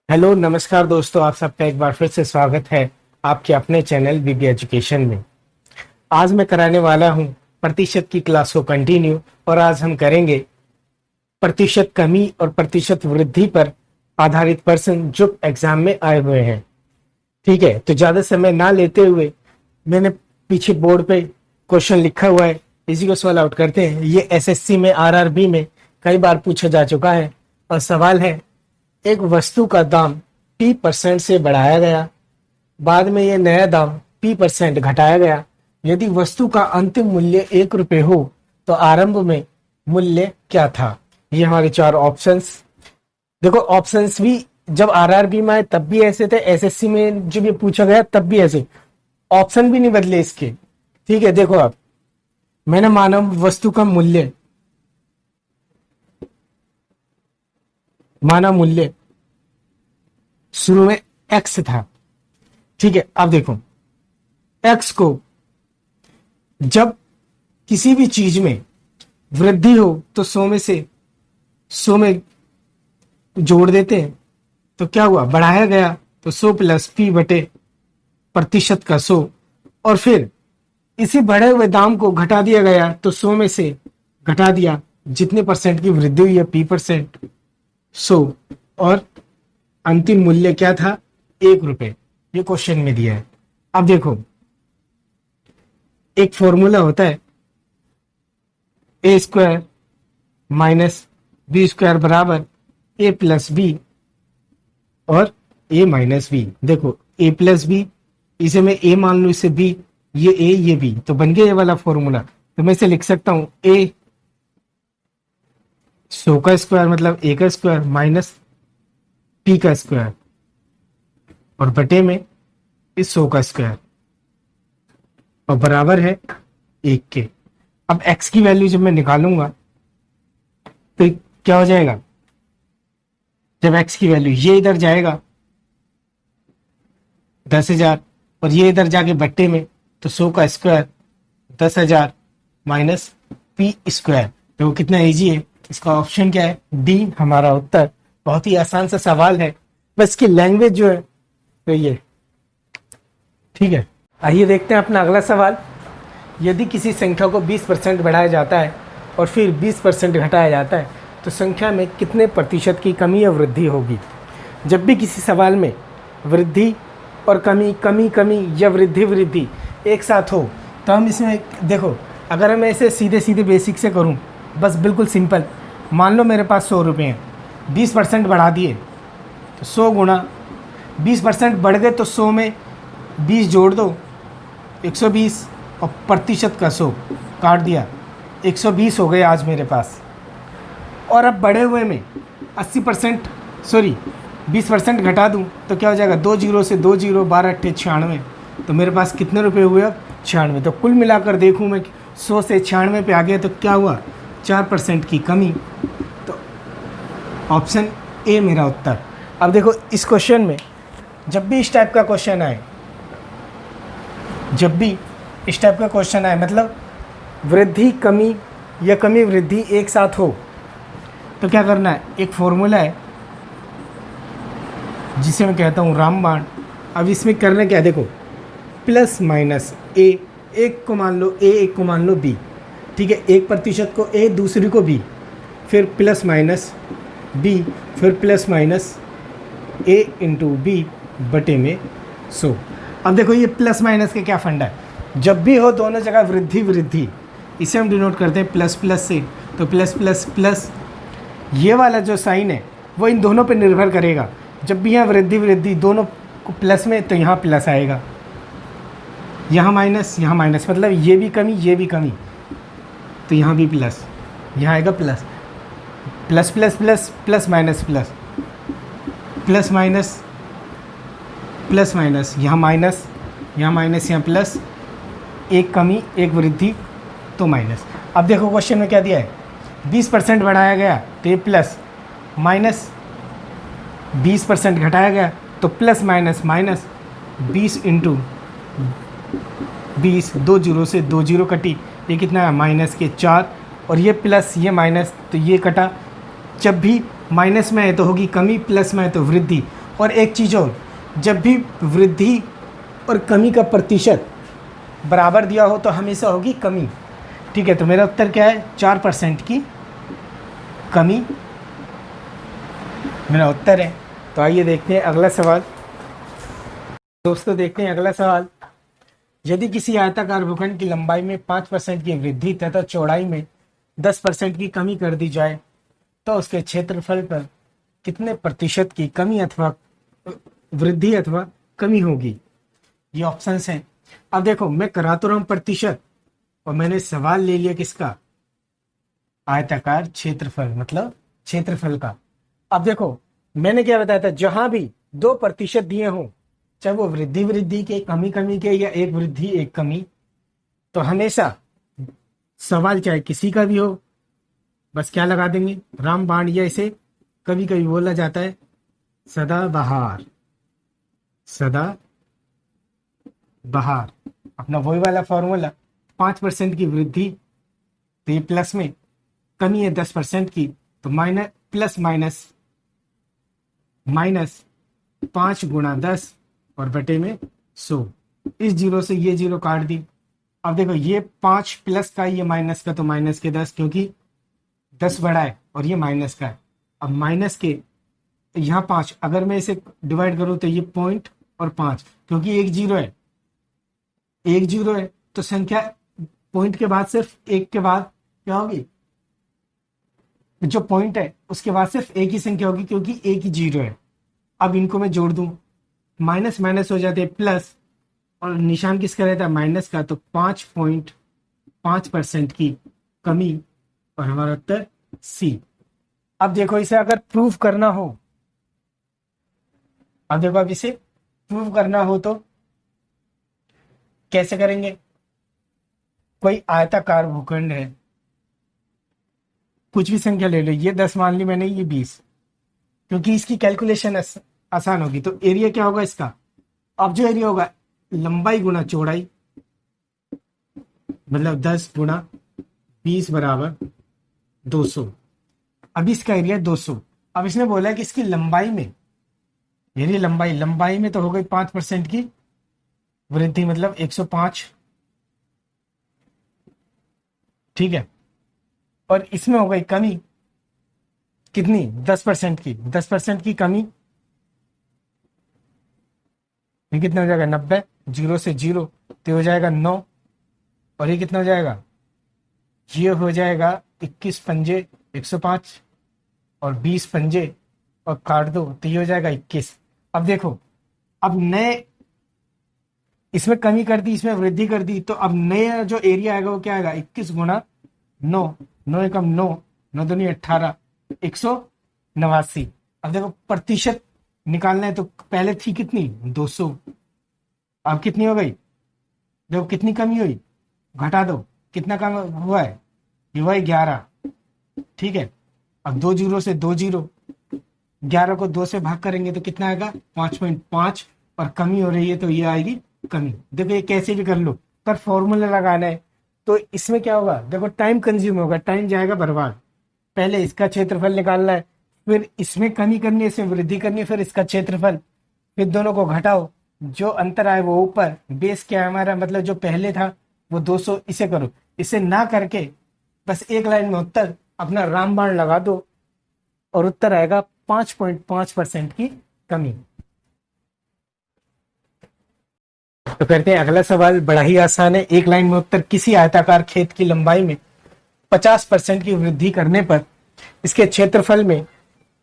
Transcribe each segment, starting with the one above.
Hello नमस्कार दोस्तों, आप सबका एक बार फिर से स्वागत है आपके अपने चैनल बीबी एजुकेशन में। आज मैं कराने वाला हूं प्रतिशत की क्लास को कंटिन्यू, और आज हम करेंगे प्रतिशत कमी और प्रतिशत वृद्धि पर आधारित प्रश्न जो एग्जाम में आए हुए हैं। ठीक है, तो ज्यादा समय ना लेते हुए मैंने पीछे बोर्ड पे क्वेश्चन लिखा हुआ है, इसी को सॉल्व आउट करते हैं। ये एसएससी में, आरआरबी में कई बार पूछा जा चुका है। और सवाल है, एक वस्तु का दाम P% से बढ़ाया गया, बाद में यह नया दाम P% घटाया गया। यदि वस्तु का अंतिम मूल्य 1 रुपए हो तो आरंभ में मूल्य क्या था? ये हमारे चार ऑप्शंस। देखो, ऑप्शंस भी जब आरआरबी में आए तब भी ऐसे थे, एसएससी में जब ये पूछा गया तब भी ऐसे, ऑप्शन भी नहीं बदले इसके। ठीक है, देखो अब मैंने मानव वस्तु का मूल्य, मानव मूल्य शुरू में x था। ठीक है, अब देखो x को जब किसी भी चीज में वृद्धि हो तो 100 में से 100 में जोड़ देते हैं, तो क्या हुआ, बढ़ाया गया तो 100 प्लस p बटे प्रतिशत का 100, और फिर इसी बढ़े हुए दाम को घटा दिया गया तो 100 में से घटा दिया जितने परसेंट की वृद्धि हुई है P%, 100, और अंतिम मूल्य क्या था, 1 रुपए। ये क्वेश्चन में दिया है। अब देखो, एक फॉर्मूला होता है A² माइनस B² बराबर A प्लस बी और A माइनस बी। देखो A प्लस बी, इसे मैं A मान लू, इसे B, ये A ये B, तो बन गया ये वाला फॉर्मूला। तो मैं इसे लिख सकता हूं A 100 का स्क्वायर मतलब A का स्क्वायर माइनस P का स्क्वायर, और बटे में इस 100 का स्क्वायर, और बराबर है 1 के। अब x की वैल्यू जब मैं निकालूंगा तो क्या हो जाएगा, जब x की वैल्यू ये इधर जाएगा 10,000, और ये इधर जाके बट्टे में, तो 100 का स्क्वायर 10,000 माइनस P²। तो कितना इजी है, इसका ऑप्शन क्या है, डी हमारा उत्तर। बहुत ही आसान सा सवाल है, बस इसकी लैंग्वेज जो है तो ये। ठीक है, आइए देखते हैं अपना अगला सवाल। यदि किसी संख्या को 20% बढ़ाया जाता है और फिर 20% घटाया जाता है तो संख्या में कितने प्रतिशत की कमी या वृद्धि होगी? जब भी किसी सवाल में वृद्धि और कमी, कमी कमी या वृद्धि वृद्धि एक साथ हो तो हम इसमें देखो, अगर मैं इसे सीधे सीधे बेसिक से करूं, बस बिल्कुल सिंपल, मान लो मेरे पास 100 रुपये हैं, 20% बढ़ा दिए तो 100 गुणा 20% बढ़ गए तो 100 में 20 जोड़ दो 120, और प्रतिशत का 100 काट दिया 120 हो गए आज मेरे पास। और अब बढ़े हुए में 80%, सॉरी 20% घटा दूं तो क्या हो जाएगा, 2 जीरो से 2 जीरो, 12 अट्ठे 96, तो मेरे पास कितने रुपए हुए अब, 96। तो कुल मिलाकर देखूं मैं 100 से 96 पे आ गया तो क्या हुआ, 4% की कमी। तो ऑप्शन ए मेरा उत्तर। अब देखो इस क्वेश्चन में जब भी इस टाइप का क्वेश्चन आए, जब भी इस टाइप का क्वेश्चन आए, मतलब वृद्धि कमी या कमी वृद्धि एक साथ हो, तो क्या करना है, एक फॉर्मूला है जिसे मैं कहता हूँ रामबाण। अब इसमें करना क्या है, देखो प्लस माइनस ए, एक को मान लो ए, एक को मान लो बी। ठीक है, 1% को ए, दूसरी को बी, फिर प्लस माइनस बी, फिर प्लस माइनस ए इंटू बी बटे में 100। अब देखो ये प्लस माइनस का क्या फंडा है, जब भी हो दोनों जगह वृद्धि वृद्धि, इसे हम डिनोट करते हैं प्लस प्लस से। तो प्लस प्लस प्लस, ये वाला जो साइन है वो इन दोनों पे निर्भर करेगा। जब भी यहाँ वृद्धि वृद्धि दोनों को प्लस में, तो यहाँ प्लस आएगा, यहाँ माइनस, मतलब ये भी कमी ये भी कमी, तो यहाँ भी प्लस, यहाँ आएगा plus, plus plus plus plus minus plus, plus minus plus minus, यहाँ माइनस यहाँ प्लस, एक कमी एक वृद्धि तो माइनस। अब देखो क्वेश्चन में क्या दिया है, 20% बढ़ाया गया तो ये प्लस, माइनस 20% घटाया गया तो plus minus minus, 20 into 20, 2 zero से 2 जीरो कटी, ये कितना है माइनस के 4, और ये प्लस ये माइनस, तो ये कटा। जब भी माइनस में है तो होगी कमी, प्लस में है तो वृद्धि, और एक चीज़ और, जब भी वृद्धि और कमी का प्रतिशत बराबर दिया हो तो हमेशा होगी कमी। ठीक है, तो मेरा उत्तर क्या है, 4% की कमी मेरा उत्तर है। तो आइए देखते हैं अगला सवाल। दोस्तों देखते हैं अगला सवाल। यदि किसी आयताकार भूखंड की लंबाई में 5% की वृद्धि तथा चौड़ाई में 10% की कमी कर दी जाए तो उसके क्षेत्रफल पर कितने प्रतिशत की कमी अथवा वृद्धि अथवा कमी होगी। ये ऑप्शंस हैं। अब देखो, मैं करा तो रहा हूं प्रतिशत और मैंने सवाल ले लिया किसका, आयताकार क्षेत्रफल, मतलब क्षेत्रफल का। अब देखो, मैंने क्या बताया था, जहां भी 2% दिए हों, चाहे वो वृद्धि के, कमी के, या एक वृद्धि एक कमी, तो हमेशा सवाल चाहे किसी का भी हो, बस क्या लगा देंगे, रामबाण, या इसे कभी कभी बोला जाता है सदाबहार। सदाबहार अपना वही वाला फॉर्मूला, 5% की वृद्धि तो ये प्लस में, कमी है 10% की तो माइनस, प्लस माइनस 5 गुणा 10 और बटे में 100। इस जीरो से ये जीरो काट दी। अब देखो, ये 5 प्लस का, ये माइनस का, तो माइनस के 10, क्योंकि 10 बड़ा है और ये माइनस का है। अब माइनस के यहाँ 5, अगर मैं इसे डिवाइड करूं तो ये पॉइंट और 5, क्योंकि एक जीरो है तो संख्या पॉइंट के बाद सिर्फ एक के बाद क्या होगी, जो पॉइंट है उसके बाद सिर्फ एक ही संख्या होगी, क्योंकि एक ही जीरो है। अब इनको मैं जोड़ दूं, माइनस माइनस हो जाते हैं प्लस, और निशान किसका रहता है, माइनस का, तो 5.5% की कमी, और हमारा उत्तर सी। अब देखो, इसे अगर प्रूव करना हो, अब इसे प्रूव करना हो तो कैसे करेंगे। कोई आयताकार भूखंड है, कुछ भी संख्या ले लो, ये 10 मान ली मैंने, ये 20, क्योंकि इसकी कैलकुलेशन आसान होगी। तो एरिया क्या होगा इसका, अब जो एरिया होगा लंबाई गुना चौड़ाई, मतलब 10 गुना 20 बराबर 200। अब इसका एरिया 200। अब इसने बोला है कि इसकी लंबाई में, यानी लंबाई में तो हो गई 5% की वृद्धि, मतलब 105। ठीक है, और इसमें हो गई कमी कितनी, 10% की, 10% की कमी, ये कितना हो जाएगा, 90, जीरो से जीरो तो हो जाएगा 9, और ये कितना हो जाएगा, ये हो जाएगा 21 पंजे 105, और 20 पंजे और काट दो तो ये हो जाएगा 21। अब देखो, अब नए, इसमें कमी कर दी, इसमें वृद्धि कर दी, तो अब नया जो एरिया आएगा वो क्या आएगा, 21 गुना 9, 9 एकम 9, 9 दूनी 18, 189। अब देखो, प्रतिशत निकालना है तो पहले थी कितनी, 200, अब कितनी हो गई, देखो कितनी कमी हुई, घटा दो, कितना कम हुआ है, ये हुआ है 11। ठीक है, अब 2 जीरो से 2 जीरो, 11 को 2 से भाग करेंगे तो कितना आएगा, 5.5, और कमी हो रही है तो ये आएगी कमी। देखो, ये कैसे भी कर लो, पर फॉर्मूला लगाना है तो इसमें क्या होगा, देखो टाइम कंज्यूम होगा, टाइम जाएगा बर्बाद। पहले इसका क्षेत्रफल निकालना है, फिर इसमें कमी करनी है, इसमें वृद्धि करनी है, फिर इसका क्षेत्रफल, फिर दोनों को घटाओ, जो अंतर आए वो ऊपर, बेस क्या है हमारा, मतलब जो पहले था वो 200, इसे करो। इसे ना करके बस एक लाइन में उत्तर अपना रामबाण लगा दो और उत्तर आएगा 5.5% की कमी। तो करते हैं अगला सवाल, बड़ा ही आसान है, एक लाइन में उत्तर। किसी आयताकार खेत की लंबाई में 50% की वृद्धि करने पर इसके क्षेत्रफल में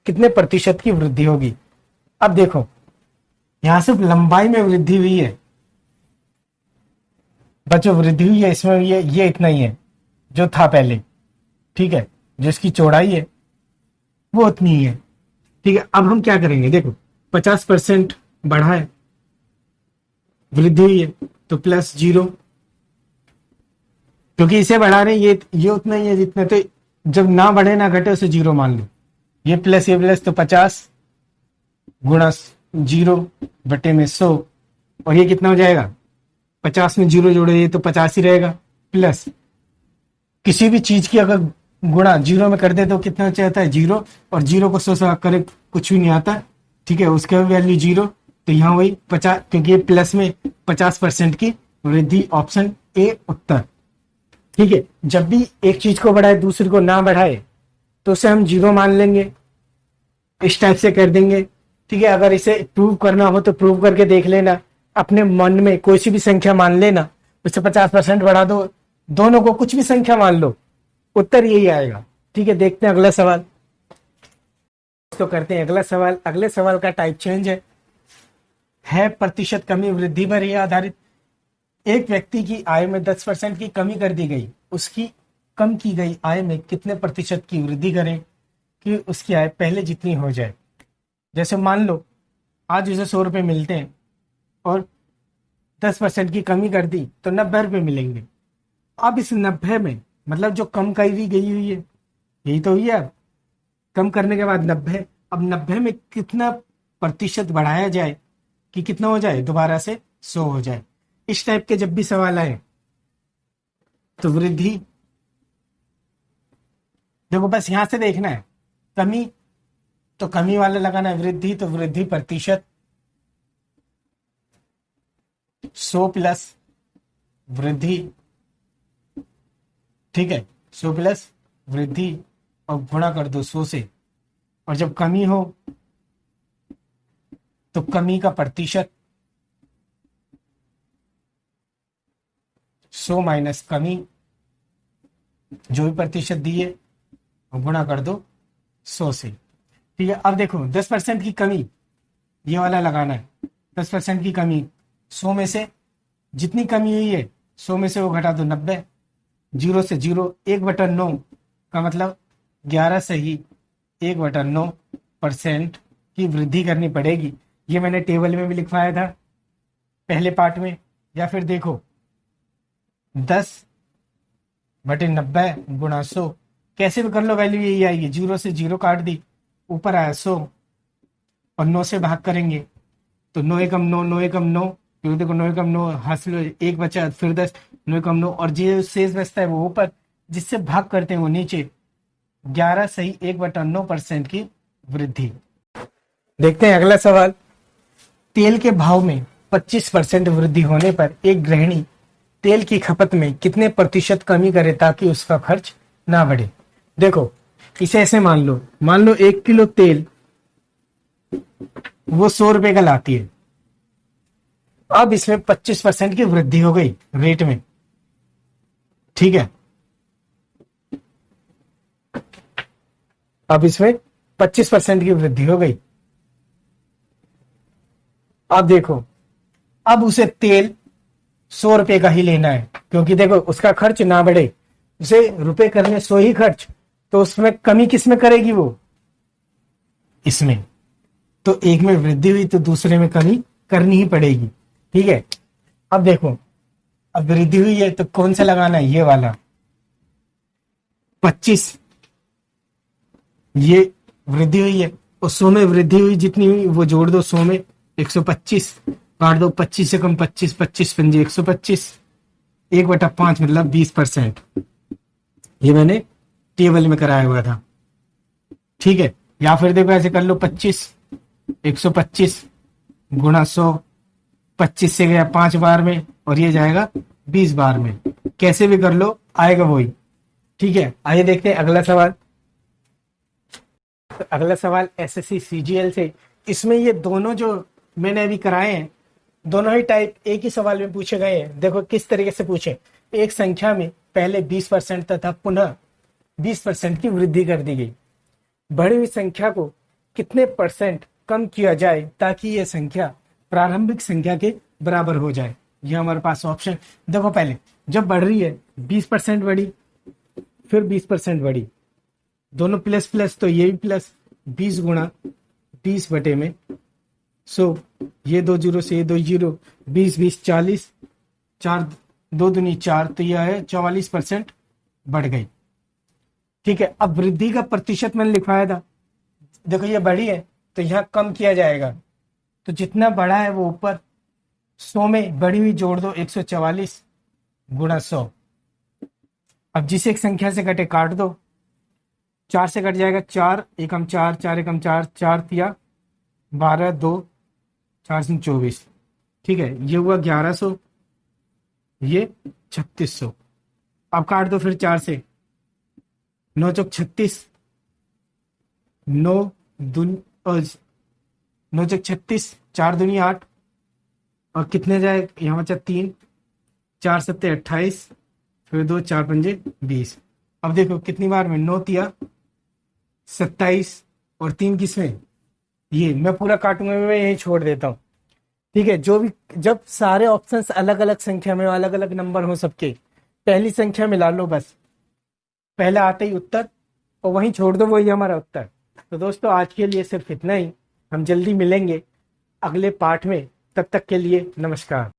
कितने प्रतिशत की वृद्धि होगी। अब देखो, यहां सिर्फ लंबाई में वृद्धि हुई है, बच्चों वृद्धि हुई है इसमें हुई है, ये इतना ही है जो था पहले। ठीक है, जो इसकी चौड़ाई है वो उतनी ही है। ठीक है, अब हम क्या करेंगे, देखो 50% बढ़ा है, वृद्धि हुई है, तो प्लस 0, क्योंकि इसे बढ़ा रहे हैं, ये उतना ही है जितना, तो जब ना बढ़े ना घटे उसे 0 मान लो। ये प्लस तो 50 गुणा 0 बटे में 100, और ये कितना हो जाएगा, 50 में 0 जोड़े तो 50 ही रहेगा, प्लस किसी भी चीज की अगर गुणा 0 में कर दे तो कितना चाहता है 0, और 0 को 100 से करे कुछ भी नहीं आता, ठीक है, उसका वैल्यू 0, तो यहाँ वही 50, क्योंकि ये प्लस में 50% की वृद्धि, ऑप्शन ए उत्तर। ठीक है, जब भी एक चीज को बढ़ाए दूसरे को ना बढ़ाए तो उसे हम 0 मान लेंगे, इस टाइप से कर देंगे। ठीक है, अगर इसे प्रूव करना हो तो प्रूव करके देख लेना, अपने मन में कोई सी भी संख्या मान लेना, उससे 50% बढ़ा दो, दोनों को कुछ भी संख्या मान लो, उत्तर यही आएगा। ठीक है, देखते हैं अगला सवाल। तो करते हैं अगला सवाल। अगले सवाल का टाइप चेंज है प्रतिशत कमी वृद्धि पर ही आधारित। एक व्यक्ति की आय में 10% की कमी कर दी गई, उसकी कम की गई आय में कितने प्रतिशत की वृद्धि करें कि उसकी आय पहले जितनी हो जाए। जैसे मान लो आज उसे 100 रुपये मिलते हैं और 10% की कमी कर दी तो 90 रुपये मिलेंगे। अब इस 90 में, मतलब जो कम करी गई हुई है यही तो हुई है, अब कम करने के बाद 90, अब 90 में कितना प्रतिशत बढ़ाया जाए कि कितना हो जाए, दोबारा से 100 हो जाए। इस टाइप के जब भी सवाल आए तो वृद्धि, देखो बस यहां से देखना है, कमी तो कमी वाला लगाना है, वृद्धि तो वृद्धि प्रतिशत, 100 प्लस वृद्धि। ठीक है, 100 प्लस वृद्धि और गुणा कर दो 100 से, और जब कमी हो तो कमी का प्रतिशत 100 माइनस कमी, जो भी प्रतिशत दिए और गुणा कर दो 100 से। ठीक है, अब देखो 10% की कमी, ये वाला लगाना है। 10% की कमी 100 में से जितनी कमी हुई है 100 में से वो घटा दो 90, 0 से 0, 1/9 का मतलब 11 से ही 1/9% की वृद्धि करनी पड़ेगी। ये मैंने टेबल में भी लिखवाया था पहले पार्ट में। या फिर देखो 10/90 गुणा 100, कैसे भी कर लो वैल्यू यही आएगी। 0 से 0 काट दी, ऊपर आया 100 और 9 से भाग करेंगे तो 9 एकम 9, 9 एकम 9, क्योंकि देखो 9 एकम 9 हासिल, एक बचा, फिर 10, 9 एकम 9, और जो शेष बचता है वो ऊपर, जिससे भाग करते हैं वो नीचे। 11 सही 1/9% की वृद्धि। देखते हैं अगला सवाल। तेल के भाव में 25% वृद्धि होने पर एक गृहिणी तेल की खपत में कितने प्रतिशत कमी करे ताकि उसका खर्च ना बढ़े। देखो इसे ऐसे मान लो 1 किलो तेल वो 100 रुपए का लाती है। अब इसमें 25% की वृद्धि हो गई रेट में। ठीक है, अब इसमें 25% की वृद्धि हो गई। अब देखो, अब उसे तेल 100 रुपए का ही लेना है, क्योंकि देखो उसका खर्च ना बढ़े, उसे रुपए करने 100 ही खर्च, तो उसमें कमी किस में करेगी वो, इसमें। तो एक में वृद्धि हुई तो दूसरे में कमी करनी ही पड़ेगी। ठीक है, अब देखो, अब वृद्धि हुई है तो कौन सा लगाना है, ये वाला 25, ये वृद्धि हुई है और 100 में वृद्धि हुई जितनी हुई वो जोड़ दो 100 में, 125 काट दो, 25 से कम 25, 25 पंजे 125, 1/5 मतलब 20%। ये मैंने टेबल में कराया हुआ था। ठीक है, या फिर देखो ऐसे कर लो 125 गुणा 100, 25 से गया 5 बार में और ये जाएगा 20 बार में, कैसे भी कर लो आएगा वही। ठीक है, आइए देखते हैं अगला सवाल। तो अगला सवाल एसएससी सीजीएल से, इसमें ये दोनों जो मैंने अभी कराए हैं दोनों ही टाइप एक ही सवाल में पूछे गए हैं। देखो किस तरीके से पूछे, एक संख्या में पहले 20% तथा पुनः 20% की वृद्धि कर दी गई, बढ़ी हुई संख्या को कितने % कम किया जाए ताकि यह संख्या प्रारंभिक संख्या के बराबर हो जाए। यह हमारे पास ऑप्शन, देखो पहले जब बढ़ रही है 20% बढ़ी, फिर 20% बढ़ी, दोनों प्लस प्लस, तो ये भी प्लस, 20 गुणा 20 बटे में 100, ये 2 जीरो से ये 2 जीरो, 20 20 40, 4 2 दूनी 4, तो यह है 44% बढ़ गई। ठीक है, अब वृद्धि का प्रतिशत मैंने लिखवाया था, देखो ये बढ़ी है तो यहाँ कम किया जाएगा, तो जितना बढ़ा है वो ऊपर 100 में बढ़ी हुई जोड़ दो 144 गुणा 100। अब जिस एक संख्या से कटे काट दो, 4 से कट जाएगा 4 एकम 4, 4 एकम 4, 4 तिया 12 2 424, ठीक है, ये हुआ 1100, ये 3600। अब काट दो फिर 4 से, 9 चौक 36, 9 दून 9 चौक 36, 4 दूनी 8, और कितने जाए यहाँ बचा 3, 4 सत्ते 28, फिर 2 4 पंजे 20। अब देखो कितनी बार में, 9 तिया 27 और 3 किसमें, ये मैं पूरा काटूंगा, मैं यही छोड़ देता हूँ। ठीक है, जो भी, जब सारे ऑप्शंस अलग अलग संख्या में, अलग अलग नंबर हो सबके, पहली संख्या मिला लो बस, पहले आते ही उत्तर, और वहीं छोड़ दो, वही हमारा उत्तर। तो दोस्तों आज के लिए सिर्फ इतना ही, हम जल्दी मिलेंगे अगले पाठ में, तब तक के लिए नमस्कार।